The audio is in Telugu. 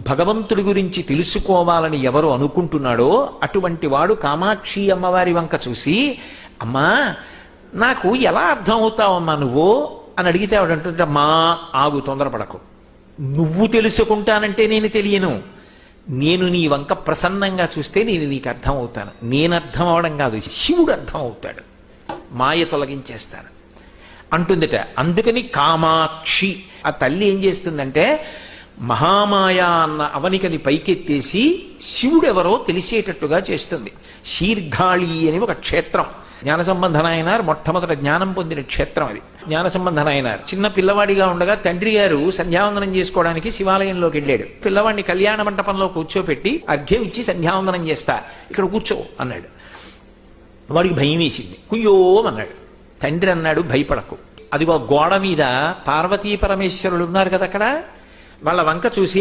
భగవంతుడి గురించి తెలుసుకోవాలని ఎవరు అనుకుంటున్నాడో అటువంటి వాడు కామాక్షి అమ్మవారి వంక చూసి, అమ్మా నాకు ఎలా అర్థం అవుతావమ్మా నువ్వు అని అడిగితే ఆవిడంటుంటే, మా ఆగు, తొందరపడకు, నువ్వు తెలుసుకుంటానంటే నేను తెలియను, నేను నీ వంక ప్రసన్నంగా చూస్తే నేను నీకు అర్థం అవుతాను. నేను అర్థం అవడం కాదు, శివుడు అర్థం అవుతాడు, మాయ తొలగించేస్తాను అంటుందట. అందుకని కామాక్షి. ఆ తల్లి ఏం చేస్తుందంటే మహామాయ అన్న అవనికని పైకెత్తేసి శివుడెవరో తెలిసేటట్టుగా చేస్తుంది. శీర్ఘాళి అని ఒక క్షేత్రం, జ్ఞానసంబంధ నాయనార్ మొట్టమొదట జ్ఞానం పొందిన క్షేత్రం అది. జ్ఞానసంబంధ నాయనార్ చిన్న పిల్లవాడిగా ఉండగా తండ్రి గారు సంధ్యావందనం చేసుకోవడానికి శివాలయంలోకి వెళ్ళాడు. పిల్లవాడిని కళ్యాణ మంటపంలో కూర్చోపెట్టి అర్ఘ్యం ఇచ్చి సంధ్యావందనం చేస్తా, ఇక్కడ కూర్చో అన్నాడు. వాడికి భయం వేసింది, కుయ్యో అన్నాడు. తండ్రి అన్నాడు, భయపడకు, అదిగో గోడ మీద పార్వతీ పరమేశ్వరులు ఉన్నారు కదా, అక్కడ వాళ్ళ వంక చూసి